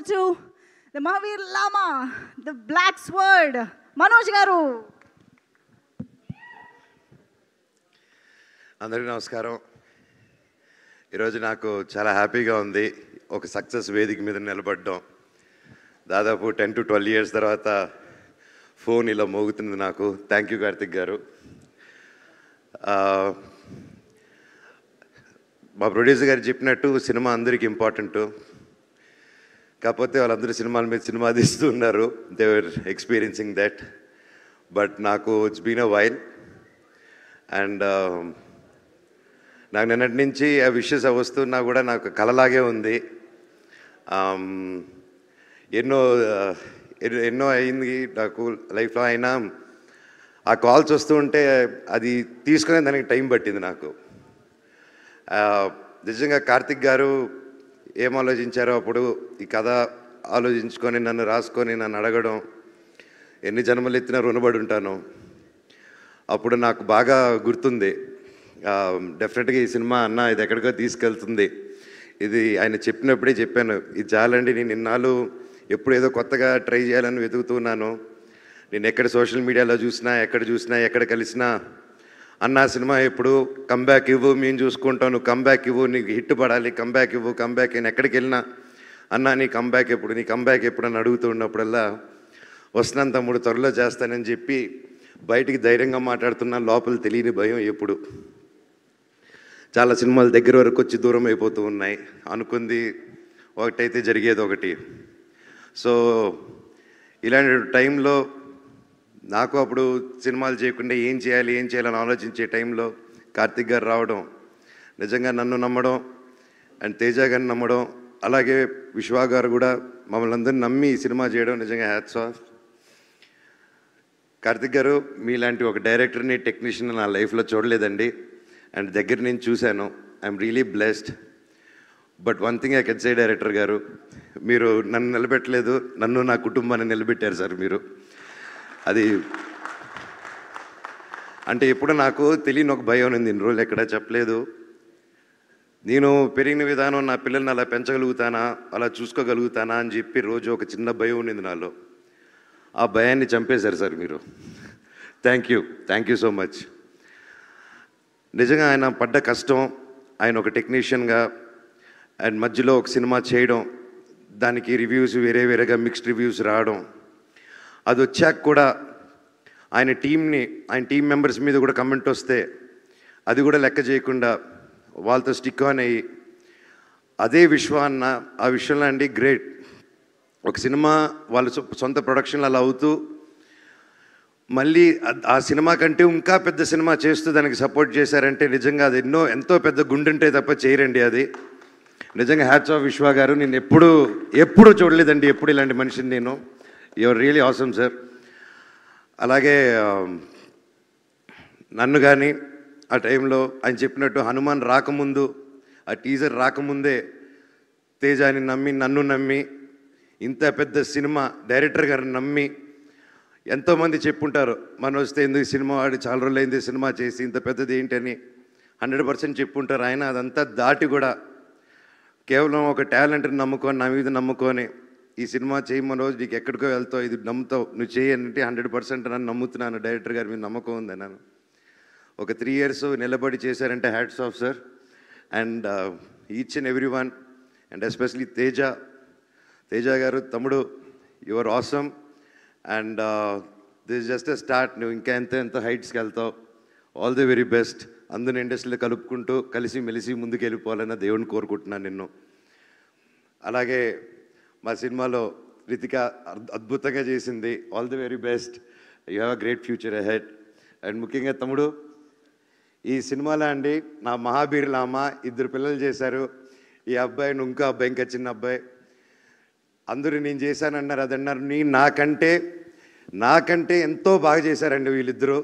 to the Mahavir Lama, the Black Sword, Manoj Garu. అందరికీ నమస్కారం. ఈరోజు నాకు చాలా హ్యాపీగా ఉంది ఒక సక్సెస్ వేదిక మీద నిలబడడం. దాదాపు 10 to 12 years తర్వాత ఫోన్ ఇలా మోగుతుంది నాకు. థ్యాంక్ యూ కార్తిక్ గారు. మా ప్రొడ్యూసర్ గారు చెప్పినట్టు సినిమా అందరికీ ఇంపార్టెంట్. కాకపోతే వాళ్ళందరూ సినిమాల మీద సినిమా తీస్తూ ఉన్నారు. They were experiencing that. But నాకు it's been a while. And నాకు నిన్నటి నుంచి ఆ విషెస్ వస్తున్నా కూడా నాకు కలలాగే ఉంది. ఎన్నో అయింది నాకు లైఫ్లో. అయినా ఆ కాల్స్ వస్తూ ఉంటే అది తీసుకునే దానికి టైం పట్టింది నాకు. నిజంగా కార్తిక్ గారు ఏం ఆలోచించారో అప్పుడు ఈ కథ ఆలోచించుకొని నన్ను రాసుకొని నన్ను అడగడం, ఎన్ని జన్మలు ఎత్తినా రుణపడి ఉంటాను. అప్పుడు నాకు బాగా గుర్తుంది. డెఫినెట్గా ఈ సినిమా అన్న ఇది ఎక్కడికో తీసుకెళ్తుంది. ఇది ఆయన చెప్పినప్పుడే చెప్పాను, ఇది చాలండి, నేను ఇన్నాళ్ళు ఎప్పుడు ఏదో కొత్తగా ట్రై చేయాలని వెతుకుతున్నాను. నేను ఎక్కడ సోషల్ మీడియాలో చూసినా, ఎక్కడ కలిసినా అన్న సినిమా ఎప్పుడు కంబ్యాక్ ఇవ్వు, మేము చూసుకుంటాం, నువ్వు కంబ్యాక్ ఇవ్వు, నీకు హిట్ పడాలి, కంబ్యాక్ ఇవ్వు, కంబ్యాక్. నేను ఎక్కడికి వెళ్ళినా అన్న నీ కంబ్యాక్ ఎప్పుడు అని అడుగుతూ ఉన్నప్పుడల్లా వస్తున్నాను తమ్ముడు, త్వరలో చేస్తానని చెప్పి బయటికి ధైర్యంగా మాట్లాడుతున్నా. లోపల తెలియని భయం ఎప్పుడు. చాలా సినిమాలు దగ్గర వరకు వచ్చి దూరం అయిపోతూ ఉన్నాయి. అనుకుంది ఒకటైతే జరిగేది ఒకటి. సో ఇలాంటి టైంలో నాకు అప్పుడు సినిమాలు చేయకుండా ఏం చేయాలని ఆలోచించే టైంలో కార్తిక్ గారు రావడం, నిజంగా నన్ను నమ్మడం అండ్ తేజ గారిని నమ్మడం, అలాగే విశ్వా గారు కూడా మమ్మల్ని అందరినీ నమ్మి ఈ సినిమా చేయడం నిజంగా హ్యాట్స్ ఆఫ్. కార్తిక్ గారు మీలాంటి ఒక డైరెక్టర్ని, టెక్నీషియన్ నా లైఫ్లో చూడలేదండి. అండ్ దగ్గర నుంచి చూశాను. I'm really blessed. But one thing I can say director గారు, మీరు నన్ను నిలబెట్టలేదు, నన్ను నా కుటుంబాన్ని నిలబెట్టారు సార్ మీరు. అది అంటే ఎప్పుడు నాకు తెలియని ఒక భయం ఉంది. ఇన్ని రోజులు ఎక్కడా చెప్పలేదు. నేను పెరిగిన విధానం, నా పిల్లల్ని అలా పెంచగలుగుతానా, అలా చూసుకోగలుగుతానా అని చెప్పి రోజు ఒక చిన్న భయం ఉండింది నాలో. ఆ భయాన్ని చంపేశారు సార్ మీరు. Thank you so much. నిజంగా ఆయన పడ్డ కష్టం, ఆయన ఒక టెక్నీషియన్గా అండ్ మధ్యలో ఒక సినిమా చేయడం, దానికి రివ్యూస్ వేరేగా మిక్స్డ్ రివ్యూస్ రావడం, అది వచ్చాక కూడా ఆయన టీం మెంబర్స్ మీద కూడా కమెంట్ వస్తే అది కూడా లెక్క చేయకుండా వాళ్ళతో స్టిక్ ఆన్ అయ్యి అదే విశ్వాన్న ఆ విషయంలో అండి గ్రేట్. ఒక సినిమా వాళ్ళ సొంత ప్రొడక్షన్లు అలా అవుతూ మళ్ళీ ఆ సినిమా కంటే ఇంకా పెద్ద సినిమా చేస్తూ దానికి సపోర్ట్ చేశారంటే నిజంగా అది ఎంతో పెద్ద గుండెంటే తప్ప చేయరండి అది. నిజంగా హ్యాట్స్ ఆఫ్ విశ్వా గారు. నేను ఎప్పుడు చూడలేదండి ఎప్పుడు ఇలాంటి మనిషిని నేను. Your really awesome sir. అలాగే నన్ను కానీ ఆ టైంలో ఆయన చెప్పినట్టు హనుమాన్ రాకముందు, ఆ టీజర్ రాకముందే తేజాని నమ్మి, నన్ను నమ్మి, ఇంత పెద్ద సినిమా డైరెక్టర్ గారిని నమ్మి, ఎంతోమంది చెప్పుంటారు మనం వస్తే ఎందుకు సినిమా వాడి చాలా రోజులైంది సినిమా చేసి ఇంత పెద్దది ఏంటని 100% చెప్పుంటారు. ఆయన అదంతా దాటి కూడా కేవలం ఒక టాలెంట్ని నమ్ముకొని, నా మీద నమ్ముకొని ఈ సినిమా చేయమని రోజు నీకు ఎక్కడికో వెళ్తావు, ఇది నమ్ముతావు, నువ్వు చేయంటే 100% నన్ను నమ్ముతున్నాను. డైరెక్టర్ గారి మీద నమ్మకం ఉంది నన్ను. ఒక 3 years నిలబడి చేశారంటే hats off sir. And each and every one and especially Teja గారు, తమ్ముడు, your awesome. And this is just a start. నువ్వు ఇంకా ఎంత హైట్స్కి వెళ్తావు. All the very best. అందరిని ఇండస్ట్రీలో కలుపుకుంటూ కలిసి మెలిసి ముందుకు వెళ్ళిపోవాలని దేవుడిని కోరుకుంటున్నాను నిన్ను. అలాగే మా సినిమాలో రితిక అద్భుతంగా చేసింది. All the very best. You have a great future ahead. And ముఖ్యంగా తమ్ముడు, ఈ సినిమాలో అండి నా మహాబీర్ లామా 2 పిల్లలు చేశారు. ఈ అబ్బాయి, ఇంకో అబ్బాయి, ఇంకా చిన్న అబ్బాయి. అందరూ నేను చేశానన్నారు, అదన్నారు. నాకంటే ఎంతో బాగా చేశారండి వీళ్ళిద్దరూ.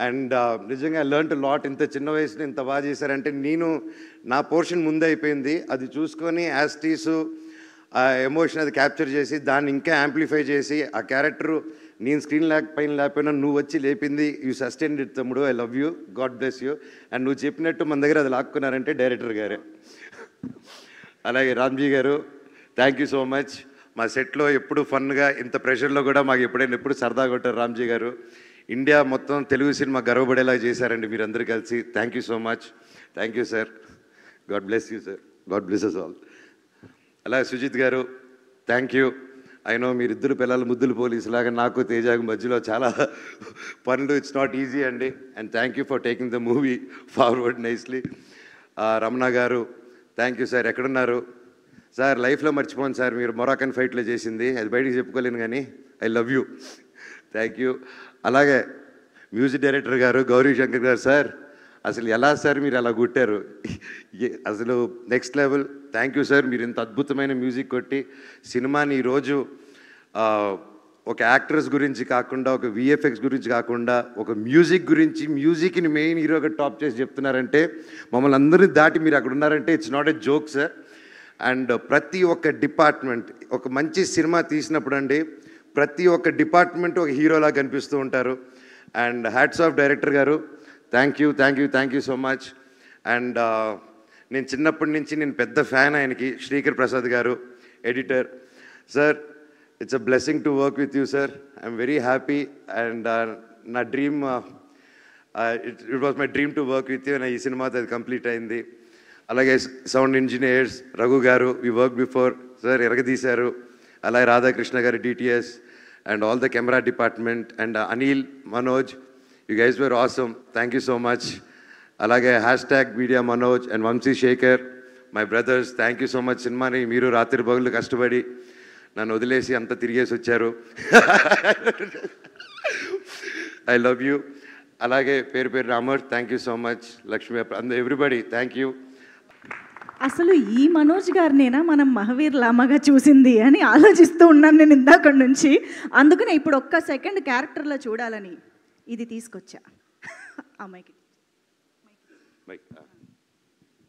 అండ్ నిజంగా లెర్న్ టు లాట్. ఇంత చిన్న వయసులో ఇంత బాగా చేశారంటే నా పోర్షన్ ముందే అయిపోయింది. అది చూసుకొని యాస్టీసు ఆ ఎమోషన్ అది క్యాప్చర్ చేసి దాన్ని ఇంకా యాంప్లిఫై చేసి ఆ క్యారెక్టరు నేను స్క్రీన్ పైన లేకపోయినా నువ్వు వచ్చి లేపింది. యూ సస్టైన్డ్ ఇట్ తమ్ముడు. I love you, God bless you. And నువ్వు చెప్పినట్టు మన దగ్గర అది లాక్కున్నారంటే డైరెక్టర్ గారే. అలాగే రామ్జీ గారు, థ్యాంక్ యూ సో మచ్. మా సెట్లో ఎప్పుడు ఫన్గా ఇంత ప్రెషర్లో కూడా మాకు ఎప్పుడు సరదాగా కొట్టారు రామ్జీ గారు. ఇండియా మొత్తం తెలుగు సినిమా గర్వపడేలా చేశారండి మీరందరూ కలిసి. Thank you so much. Thank you sir. God bless you sir. God bless us all. అలాగే సుజిత్ గారు థ్యాంక్ యూ. అయినో మీరిద్దరు పిల్లలు ముద్దులు పోలీసులాగా నాకు తేజాకు మధ్యలో చాలా పనులు. ఇట్స్ నాట్ ఈజీ అండి. And thank you for taking the movie forward nicely. Ramana గారు థ్యాంక్ యూ సార్. ఎక్కడున్నారు సార్? లైఫ్లో మర్చిపోను సార్ మీరు మొరాకన్ ఫైట్లో చేసింది. అది బయటికి చెప్పుకోలేను కానీ I love you. Thank you. అలాగే మ్యూజిక్ డైరెక్టర్ గారు గౌరీ శంకర్ గారు సార్, అసలు ఎలా సార్ మీరు అలా కొట్టారు? అసలు next level. Thank you sir. మీరు ఇంత అద్భుతమైన మ్యూజిక్ కొట్టి సినిమాని ఈరోజు ఒక యాక్టర్స్ గురించి కాకుండా, ఒక విఎఫ్ఎక్స్ గురించి కాకుండా, ఒక మ్యూజిక్ గురించి, మ్యూజిక్ని మెయిన్ హీరోగా టాప్ చేసి చెప్తున్నారంటే, మమ్మల్ని అందరినీ దాటి మీరు అక్కడ ఉన్నారంటే it's not a joke sir. And ప్రతి ఒక్క డిపార్ట్మెంట్, ఒక మంచి సినిమా తీసినప్పుడు అండి ప్రతి ఒక్క డిపార్ట్మెంట్ ఒక హీరోలా కనిపిస్తూ ఉంటారు. అండ్ హ్యాట్స్ ఆఫ్ డైరెక్టర్ గారు. Thank you thank you thank you so much. And నేను చిన్నప్పటి నుంచి నేను పెద్ద ఫ్యాన్ ఆయనకి. శ్రీకర్ ప్రసాద్ గారు editor sir, it's a blessing to work with you sir. I'm very happy. And నా dream, it was my dream to work with you. నా ఈ సినిమాతో అది కంప్లీట్ అయింది. అలాగే సౌండ్ ఇంజనీర్స్ రఘు గారు, వి వర్క్ బిఫోర్ సార్, ఎరగదీశారు. అలాగే రాధాకృష్ణ గారు DTS and all the camera department and Anil, Manoj, you guys were awesome. Thank you so much. అలాగే #media Manoj and Vamsi Shekar, my brothers, thank you so much. సినిమాని మీరు రాత్రి పగులు కష్టపడి నన్ను వదిలేసి అంతా తిరిగేసి వచ్చారు. I love you. అలాగే పేరు పేరు Ramar, thank you so much. Lakshmi, everybody thank you. అసలు ఈ మనోజ్ గారినేనా మనం మహావీర్ లామాగా చూసింది అని ఆలోచిస్తూ ఉన్నాను నేను ఇందాక నుంచి. అందుకనే ఇప్పుడు ఒక్క సెకండ్ క్యారెక్టర్లో చూడాలని ఇది తీసుకొచ్చా. అమ్మాయికి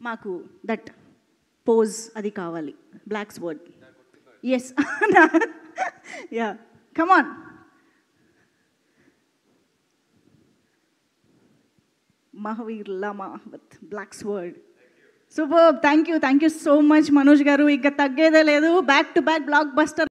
మాకు దట్ పోజ్ అది కావాలి, black sword. Yes, ya, come on. Mahavir Lama with black sword. Super. Thank you so much Manoj గారు. ఇంకా తగ్గేదే లేదు. Back to back block buster.